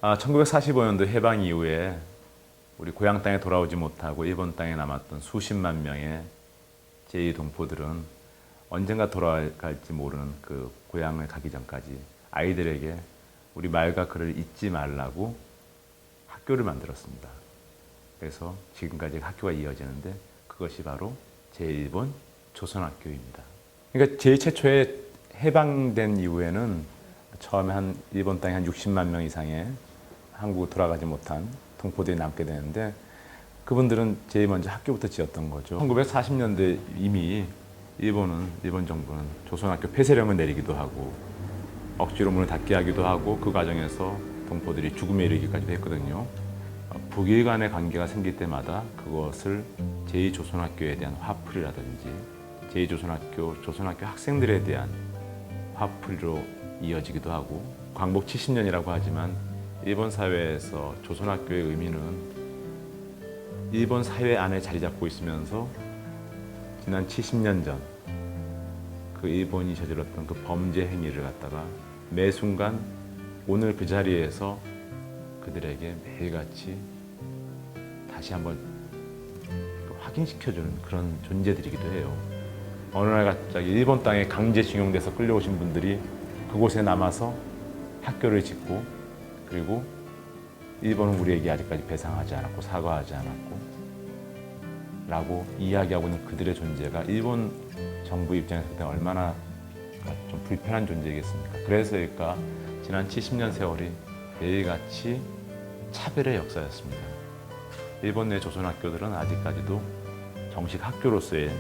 1945년도 해방 이후에 우리 고향 땅에 돌아오지 못하고 일본 땅에 남았던 수십만 명의 제2동포들은 언젠가 돌아갈지 모르는 그 고향을 가기 전까지 아이들에게 우리 말과 글을 잊지 말라고 학교를 만들었습니다. 그래서 지금까지 학교가 이어지는데 그것이 바로 제1본 조선학교입니다. 그러니까 제일 최초에 해방된 이후에는 처음에 일본 땅에 한 60만 명 이상의 한국에 돌아가지 못한 동포들이 남게 되는데 그분들은 제일 먼저 학교부터 지었던 거죠. 1940년대 이미 일본 정부는 조선학교 폐쇄령을 내리기도 하고 억지로 문을 닫게 하기도 하고 그 과정에서 동포들이 죽음에 이르기까지도 했거든요. 북일 간의 관계가 생길 때마다 그것을 제2조선학교에 대한 화풀이라든지 제2조선학교, 조선학교 학생들에 대한 화풀이로 이어지기도 하고 광복 70년이라고 하지만 일본 사회에서 조선학교의 의미는 일본 사회 안에 자리 잡고 있으면서 지난 70년 전 그 일본이 저질렀던 그 범죄 행위를 갖다가 매 순간 오늘 그 자리에서 그들에게 매일같이 다시 한번 확인시켜주는 그런 존재들이기도 해요. 어느 날 갑자기 일본 땅에 강제징용돼서 끌려오신 분들이 그곳에 남아서 학교를 짓고 그리고 일본은 우리에게 아직까지 배상하지 않았고 사과하지 않았고 라고 이야기하고 있는 그들의 존재가 일본 정부 입장에서 그때 얼마나 좀 불편한 존재이겠습니까? 그래서일까 지난 70년 세월이 매일같이 차별의 역사였습니다. 일본 내 조선학교들은 아직까지도 정식 학교로서의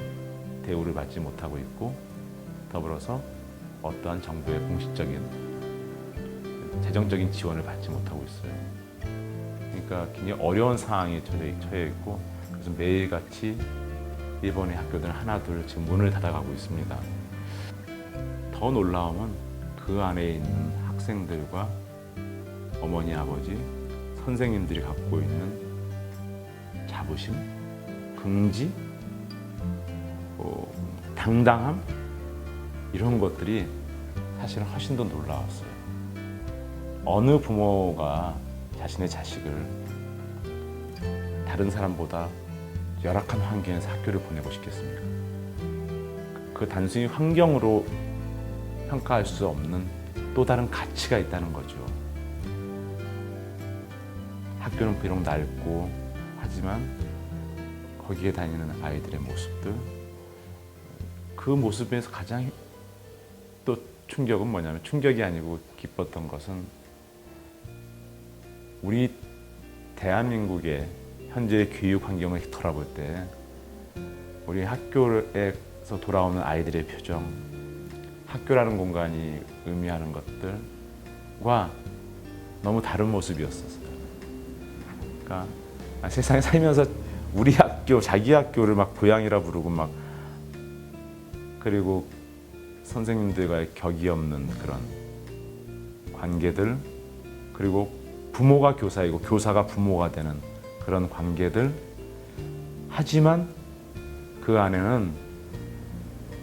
대우를 받지 못하고 있고 더불어서 어떠한 정부의 공식적인 재정적인 지원을 받지 못하고 있어요. 그러니까 굉장히 어려운 상황에 처해 있고 그래서 매일같이 일본의 학교들은 하나둘 지금 문을 닫아가고 있습니다. 더 놀라움은 그 안에 있는 학생들과 어머니, 아버지, 선생님들이 갖고 있는 자부심, 긍지, 당당함 이런 것들이 사실은 훨씬 더 놀라웠어요. 어느 부모가 자신의 자식을 다른 사람보다 열악한 환경에서 학교를 보내고 싶겠습니까? 그 단순히 환경으로 평가할 수 없는 또 다른 가치가 있다는 거죠. 학교는 비록 낡고 하지만 거기에 다니는 아이들의 모습들 그 모습에서 가장 또 충격은 뭐냐면 충격이 아니고 기뻤던 것은 우리 대한민국의 현재의 교육 환경을 돌아볼 때 우리 학교에서 돌아오는 아이들의 표정, 학교라는 공간이 의미하는 것들과 너무 다른 모습이었었어요. 그러니까 세상에 살면서 우리 학교, 자기 학교를 막 고향이라 부르고 막 그리고 선생님들과의 격이 없는 그런 관계들 그리고 부모가 교사이고 교사가 부모가 되는 그런 관계들 하지만 그 안에는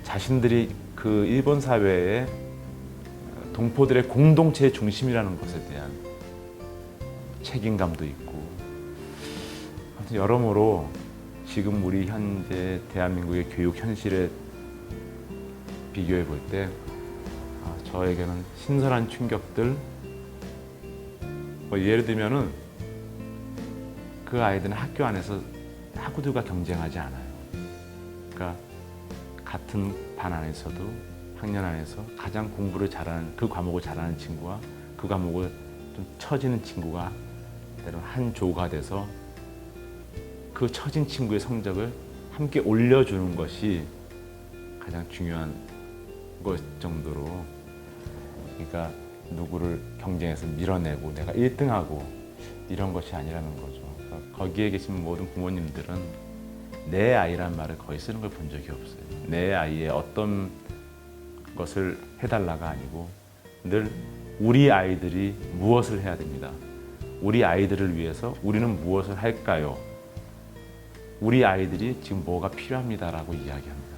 자신들이 그 일본 사회의 동포들의 공동체의 중심이라는 것에 대한 책임감도 있고 여러모로 지금 우리 현재 대한민국의 교육 현실에 비교해 볼 때 저에게는 신선한 충격들 예를 들면은 그 아이들은 학교 안에서 학우들과 경쟁하지 않아요. 그러니까 같은 반 안에서도 학년 안에서 가장 공부를 잘하는 그 과목을 잘하는 친구와 그 과목을 좀 처지는 친구가 때로는 한 조가 돼서 그 처진 친구의 성적을 함께 올려주는 것이 가장 중요한 것 정도로 그러니까 누구를 경쟁해서 밀어내고 내가 1등하고 이런 것이 아니라는 거죠. 그러니까 거기에 계신 모든 부모님들은 내 아이란 말을 거의 쓰는 걸 본 적이 없어요. 내 아이의 어떤 것을 해달라가 아니고 늘 우리 아이들이 무엇을 해야 됩니다. 우리 아이들을 위해서 우리는 무엇을 할까요? 우리 아이들이 지금 뭐가 필요합니다라고 이야기합니다.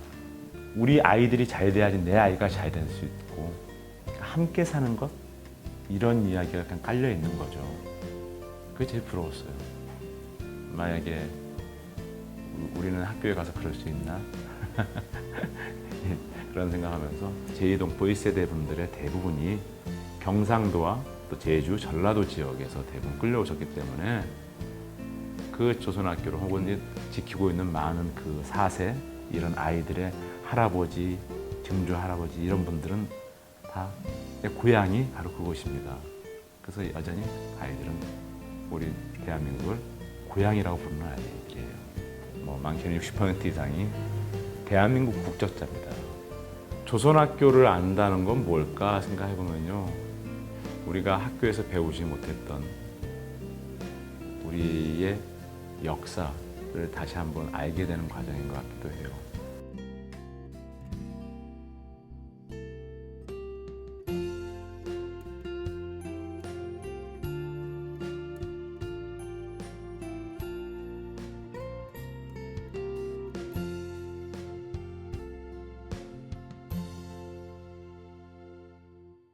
우리 아이들이 잘 돼야지 내 아이가 잘 될 수 있고 함께 사는 것 이런 이야기가 그냥 깔려 있는 거죠. 그게 제일 부러웠어요. 만약에 우리는 학교에 가서 그럴 수 있나? 그런 생각하면서 제2동포 1세대 분들의 대부분이 경상도와 또 제주, 전라도 지역에서 대부분 끌려오셨기 때문에 그 조선학교를 혹은 지키고 있는 많은 그 4세 이런 아이들의 할아버지, 증조 할아버지 이런 분들은 다 고향이 바로 그곳입니다. 그래서 여전히 아이들은 우리 대한민국을 고향이라고 부르는 아이들이에요. 뭐 많게는 60% 이상이 대한민국 국적자입니다. 조선학교를 안다는 건 뭘까 생각해 보면요, 우리가 학교에서 배우지 못했던 우리의 역사를 다시 한번 알게 되는 과정인 것 같기도 해요.